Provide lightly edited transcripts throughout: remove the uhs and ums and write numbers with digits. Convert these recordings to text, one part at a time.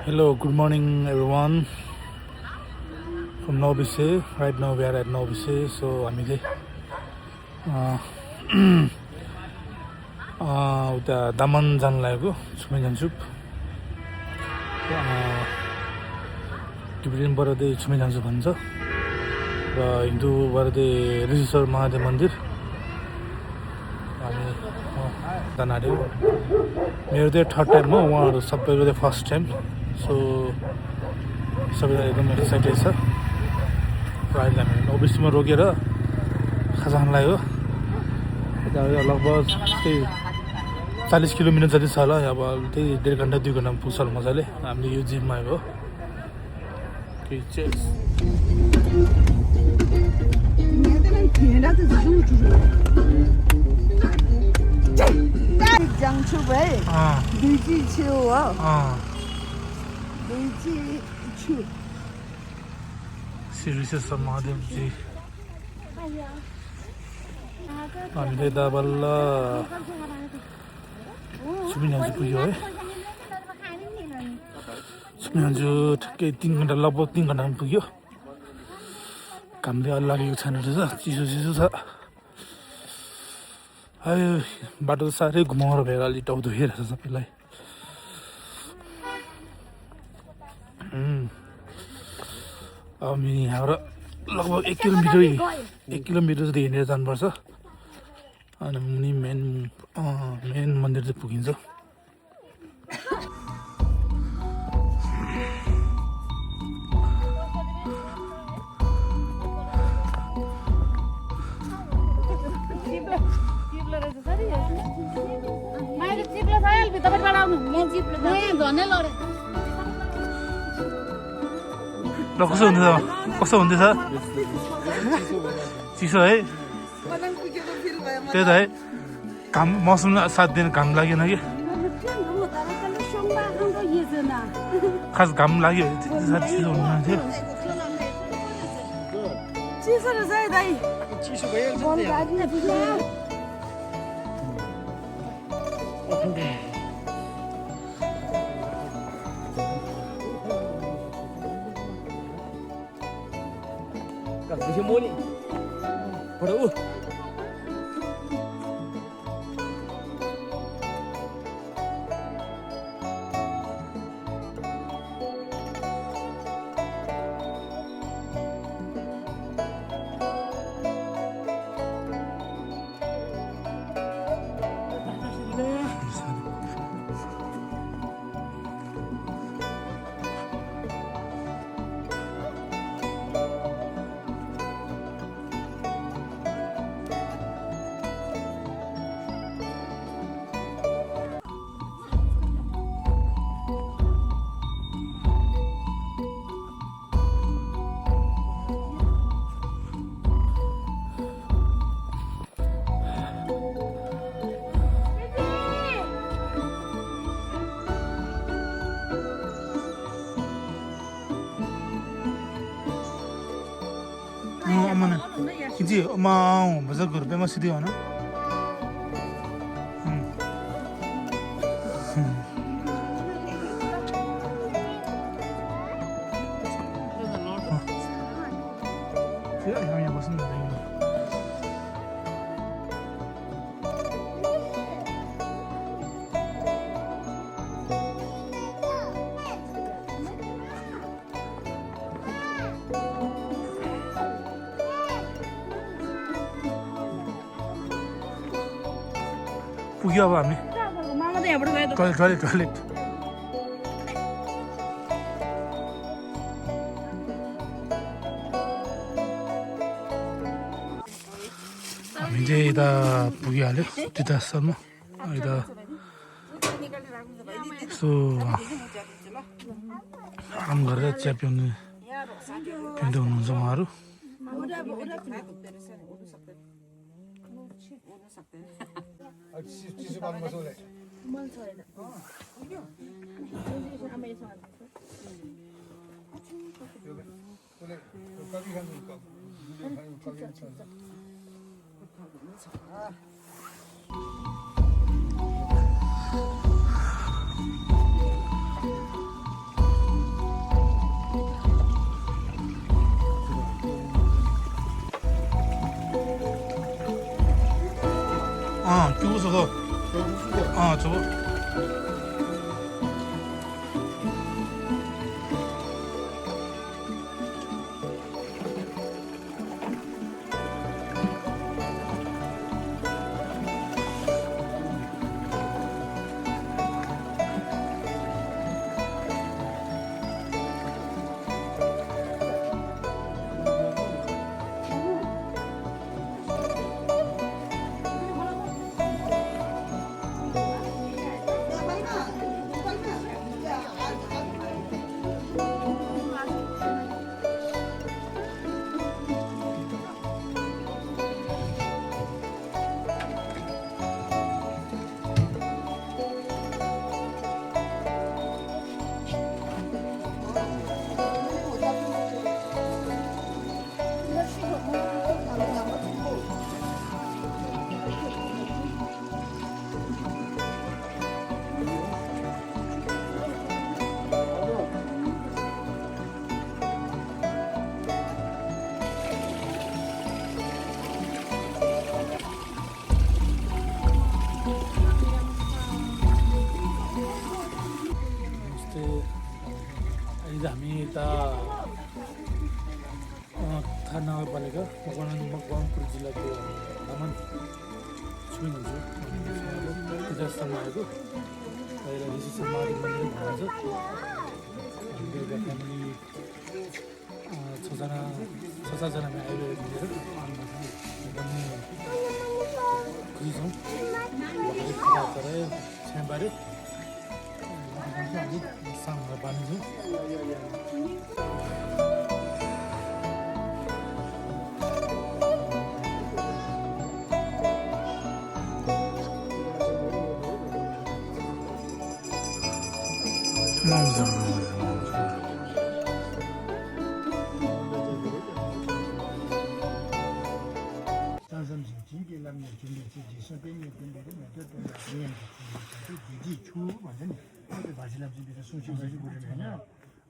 Hello, good morning everyone from Novice. Right now we are at Novice, so हामीले उता दामन जान लागेको छुमे जान्छु टिबेटियनबाट चाहिँ छुमे जान्छु भन्छ र हिन्दूबाट चाहिँ ऋषिश्वर महादेव मन्दिर हामी जान आँटेको मेरो चाहिँ थर्ड टाइम हो उहाँहरू सबैको चाहिँ फर्स्ट टाइम सो सबैजना एकदम एक्साइटेड छ र अहिले हामी नोबिसमा रोकेर खाजा खान लाग्यो लगभग त्यही 40 किलोमिटर जति छ होला अब त्यही 1.5 घन्टा 2 घन्टामा पुग्छ होला मजाले हामीले यो जिममा आएको ऋषिश्वर महादेवजी हामीले त बल्ल छुमिनाजु पुग्यो है छुमिनाजु ठ्याक्कै 3 घन्टा लगभग 3 घन्टामा पुग्यो घामले अलि लागेको छैन रहेछ चिसो चिसो छ आयो बाटो साह्रै घुमाउरो भएर अलि टाउ दुखिरहेछ सबैलाई हामी यहाँबाट लगभग 1 किलोमिटर जति हिँडेर जानुपर्छ अनि मुनि मेन मन्दिर चाहिँ पुगिन्छ ल कस्तो हुँदैछ चिसो है त्यही त है घाम मौसम साथ दिन घाम लागेन कि खास घाम लाग्यो भने चिसो हुनु थियो Kiji mau bahasa Gurbe masih di mana? पुग्यो अब हामी टोइलेट हामी चाहिँ यता पुगिहाल्यो तीर्थस्थलमा यता यसो आराम गरेर चिया पिउँदै हुनुहुन्छ उहाँहरू अहिले हामी यता थाहा नगरपालिका मकवानपुर जिल्लाको तामान छुइन्छ तीर्थस्थलमा आएको अहिले विशेष महादेव मन्दिर भन्छ बेलुका फ्यामिली 6-7जना हामी आइरहेको मिलेर एकदमै खुसी छौँ भर्खरै खाना गरायो छ्यामबारे हामी साङमा बाँधिन्छौँ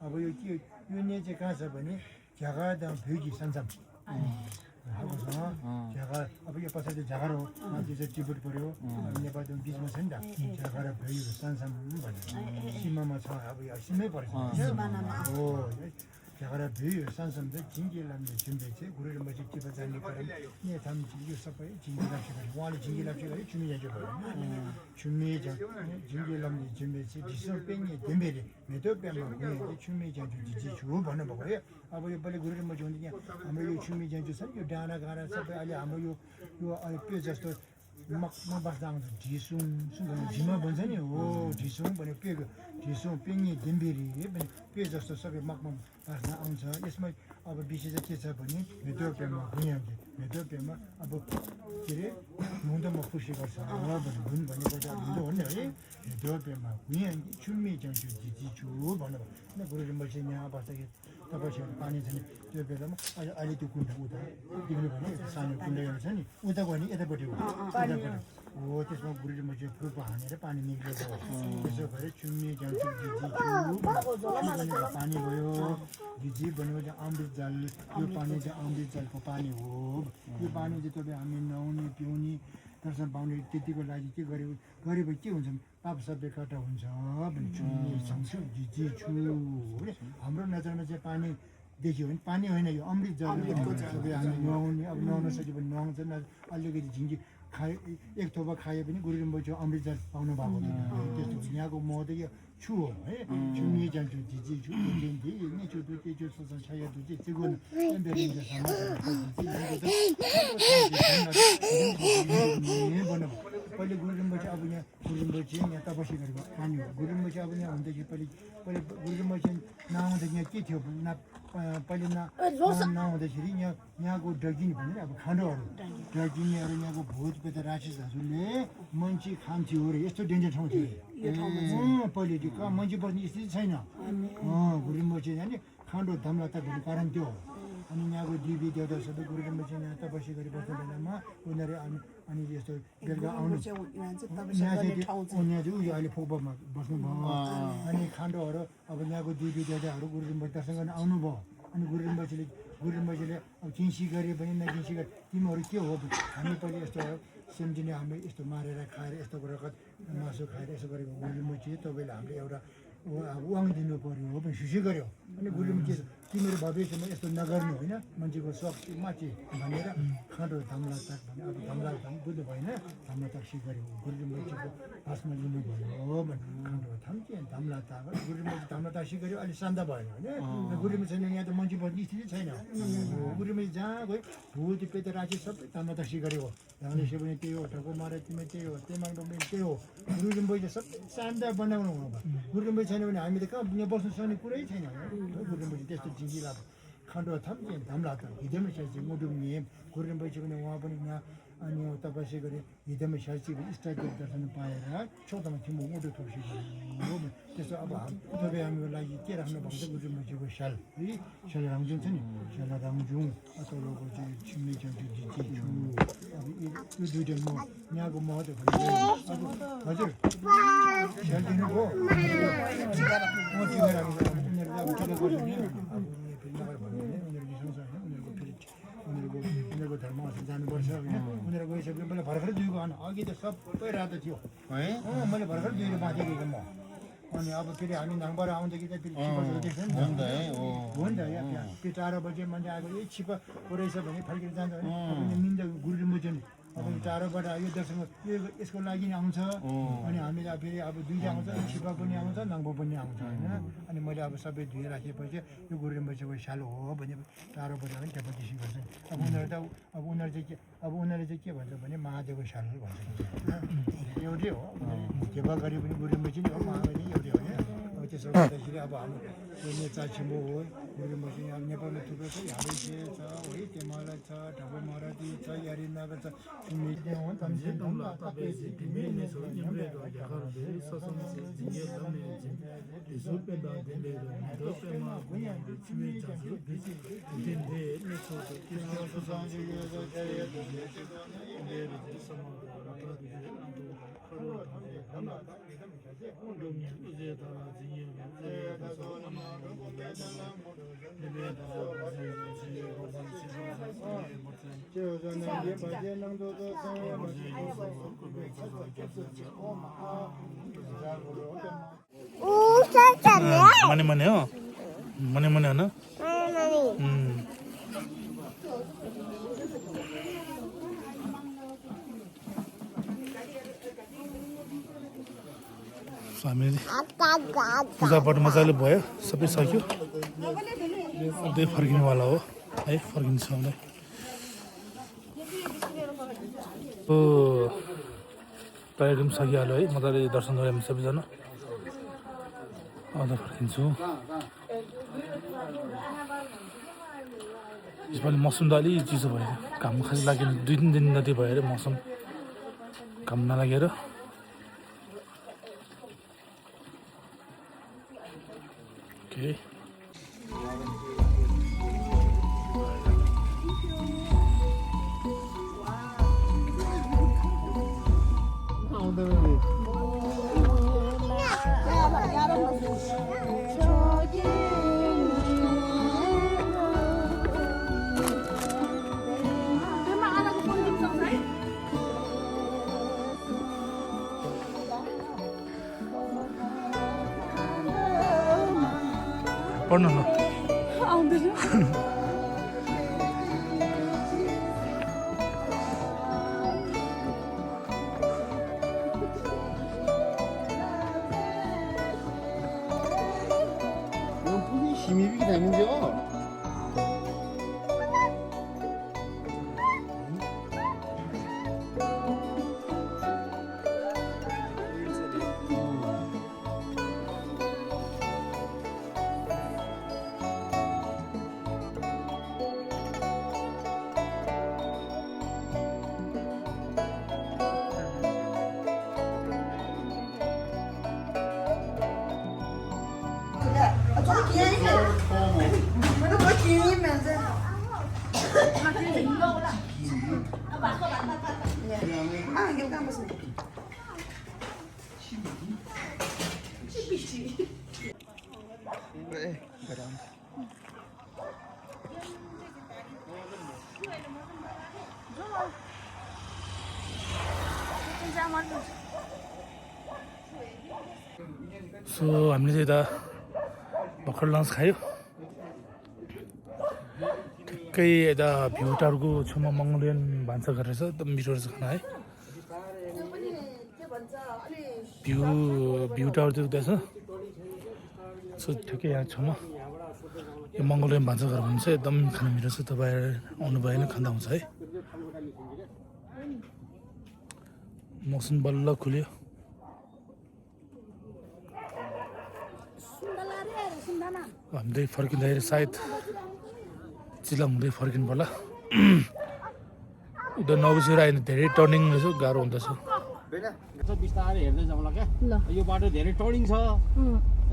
अब यो के यो ने चाहिँ कहाँ छ भने झ्यागा भ्युजी सन्साम हाकोसँग झ्यागा अब यो पछाडि झ्यागा हो माथि चाहिँ टिबेट पऱ्यो नेपालको बिचमा छ नि त झ्यागा र भ्यु सन्साम भनेर सीमामा छ अब यो सीमै पर्छ हो झ्यागा भ्यु सन्साम चाहिँ झिङ्गे लाम्ने झुम्बे चाहिँ गुरुले पछि टिबेट जाने कारण यहाँ थाम यो सबै झिङ्गे लाप्चे गरे उहाँले झिङ्गे लाप्चे गरे चुमी जान्छ भयो चुमी झिङ्गे लाम्ने झुम्बे चाहिँ ढिसो पेङ्गे डेम्बेले मेदो प्यामा चुमी जान्छु झिझी छु भन्नुभएको है अब यो पहिले गुरुले पछि हुन्छ यहाँ हाम्रो यो चुमी जान्छु छ नि यो डाँडा गाँडा सबै अहिले हाम्रो यो पे जस्तो मकमा बस्दा आउँछ ढिसुङ झिमा भन्छ नि हो ढिसुङ भने पे ढिसुङ पेङ्गे डेम्बेरी भने पे जस्तो सबै मकमा बस्दा आउँछ यसमा अब विशेष के छ भने मेदोप्यामा भुइँहाल्छ मेदोप्यामा अब के अरे हुँदो म खुसी गर्छ हुन भनेको त हुँदो हो नि है मेदोप्यामा भुइँहाल्छ चुम्मी जान्छु झिझी छु भन्नुभयो गुरुले मैले यहाँ बस्दाखेरि तपाईँसँग पानी छ नि त्यो बेलामा अहिले त्यो कुण्ड उता देख्नु भने सानो कुण्ड एउटा छ नि उता गयो भने यतापट्टि हो उतापट्टि हो त्यसमा गुरुले मैले फुलको हानेर पानी निक्लेको त्यसो भएर चुम्मी जान्छु झिझी छु पानी भयो झिझी भनेको अमृत जल यो पानी चाहिँ अमृत जलको पानी हो यो पानी चाहिँ तपाईँ हामी नुहाउने पिउने दर्शन पाउने त्यतिको लागि के गरेपछि के हुन्छ पाप सबै कटा हुन्छ भने चुम्मी जान्छु झिझी छु हाम्रो नजरमा चाहिँ पानी देख्यो भने पानी होइन यो अमृत जल सबै हामी नुहाउने अब नुहाउन सक्यो भने नुहाउँछ अलिकति झिङ्गी खाए एक थोपा खायो भने गुरुले मैले अमृत जल पाउनु भएको त्यस्तो यहाँको म त यो छु हो है चुम्मी जान्छु झिझी छु छु त्यो छु सोच छाया दुई चिगो पहिले गुरुम्बा चाहिँ अब यहाँ गुरुम्बा चाहिँ यहाँ तपसी गरेको पानी हो गुरुम्बा चाहिँ अब यहाँ हुँदाखेरि पहिले गुरुम्बा चाहिँ नआउँदाखेरि यहाँ के थियो पहिले नआउँदाखेरि यहाँको डगिनी भने अब खाँडोहरू डगिनीहरू यहाँको भूत पेत राक्षसहरूले मान्छे खान्थ्यो अरे यस्तो डेन्जर ठाउँ थियो पहिलेदेखि कहाँ मान्छे बस्ने स्थिति छैन गुरुम्बा चाहिँ जाने खाँडो धमलता भन्ने कारण त्यो हो अनि यहाँको देवी देवता सबै गुरुम्बा चाहिँ यहाँ तपसी गरी बस्ने बेलामा उनीहरू अनि यस्तो बेलुका आउनु यहाँ चाहिँ उयो अहिले फोकमा बस्नुभयो अनि खाण्डोहरू अब यहाँको देवी देवताहरू गुरुम्बा दर्शन गर्न आउनुभयो अनि गुरुम्बाजीले अब किन्सी गऱ्यो भने नकिन्सी गरे तिमीहरू के हो हामी पहिले यस्तो सम्झिने हामी यस्तो मारेर खाएर यस्तो रगत मासु खाएर यसो गरेको गुरुम्बाजी तपाईँले हामीले एउटा उहाङ दिनु पऱ्यो हो भने सुसी गऱ्यो अनि गुरुमा के तिमीहरू भविष्यमा यस्तो नगर्नु होइन मान्छेको शक्ति माथि भनेर खाँडो धमला ताक भने अब धमला थाम बुझ्नु भएन धमला ताक गऱ्यो गुरुमाजीको हासमा लिनुभयो भने खाँडो थाम के धमला ताक गुरुमाजी धमला ताक गऱ्यो अहिले शान्त भएन होइन गुरुमा छैन यहाँ त मान्छे बस्ने स्थिति छैन गुरुमाजी जहाँ गयो भूत पेत राखी सबै धमला ताक गऱ्यो धनेश्वर पनि त्यही हो ठको मारे तिमी त्यही हो तेमाङ पनि त्यही हो गुरुमाजीले सबै शान्त बनाउनु गुरुमाजी छैन भने हामी त कहाँ यहाँ बस्नु सक्ने कुरै छैन गुरुमाजी त्यस्तो जिङ्गिला खाँडो थाम धमला त हिँडेमै साँच्ची मुडुङ्गे गुरुमा बैठ्यो भने उहाँ पनि यहाँ अनि तपस्या गरे हिँडेमै साँच्ची इष्टदेव दर्शन पाएर चौधमा थियो म मुडु थोप्सी हो त्यस्तो अब तपाईँ हाम्रो लागि के राख्नु भएको छ गुरुमाजीको स्याल है स्याल राङजुङ छ नि स्याल राङजुङ अथवा चाहिँ छिम्मी चन्टी झिझी छु अब यो दुइटा म यहाँको महत्त्व अब हजुर स्याल दिनुभयो उनीहरूको धर्म जानुपर्छ होइन उनीहरू गइसक्यो मैले भर्खरै दुईको अघि त सबै रातो थियो है मैले भर्खरै दुईको बाँचेको म अनि अब फेरि हामी नाङबाट आउँदाखेरि त फेरि छिपा झर्दैछ नि हो नि त यहाँ त्यो 4 बजे मान्छे आएको यही छिपा परेछ भने फर्केर जान्छ भने अब मिन्द गुरुम्बु चाहिँ अब टाढोबाट यो दर्शन यो यसको लागि आउँछ अनि हामीलाई फेरि अब दुईटा आउँछ छिपा पनि आउँछ नाङ्बो पनि आउँछ होइन अनि मैले अब सबै धुएर राखेपछि यो गुरुम्बुको साल हो भने टाढोबाट पनि त्यहाँपछि गर्छ अब उनीहरूले चाहिँ के भन्छ भने महादेवको साल भन्छ एउटै हो जेवा गरे पनि गुरुम्बु चाहिँ हो महादेव एउटै हो अब त्यसो गर्दाखेरि अब हाम्रो नेता छिम्बो हो गुरुम्बु चाहिँ अब नेपालमा थुप्रो छ हालेसे छ है तेमाला छ ढाबो मराठी छ यारिनगर छ मने मने हो मने मने हो न हामीले पूजापाठ मजाले भयो सबै सक्यो त्यही फर्किनेवाला हो है फर्किन्छौँ नै कार्यक्रम सकिहाल्यो है मजाले दर्शन गऱ्यौँ हामी सबैजना अन्त फर्किन्छौँ यसपालि मौसम त अलि चिसो भयो घाम खासै लागेन 2-3 दिन जति भयो अरे मौसम घाम नलागेर ओके पढ्नु न 힘이 되는죠. सो हामीले चाहिँ यता भर्खर लन्च खायो ठिक्कै यता भ्यू टावरको छेउमा मङ्गोलियन भान्साघर रहेछ एकदम मिठो रहेछ खाना है भ्यू टावर चाहिँ उता छ सो ठिकै यहाँ छेउमा यो मङ्गोलियन भान्साघर हुन्छ एकदम खाना मिठो छ तपाईँहरू आउनुभयो भने खाँदा हुन्छ है मौसम बल्ल खुल्यो हामीले फर्किँदाखेरि सायद चिलाङ हुँदै फर्किनु पर्ला उता नबसेर आयो भने धेरै टर्निङ रहेछ गाह्रो हुँदैछ बिस्तारै हेर्दै जाउँला क्या यो बाटो धेरै टर्निङ छ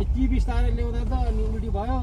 यति बिस्तारै ल्याउँदा त अनि उल्टी भयो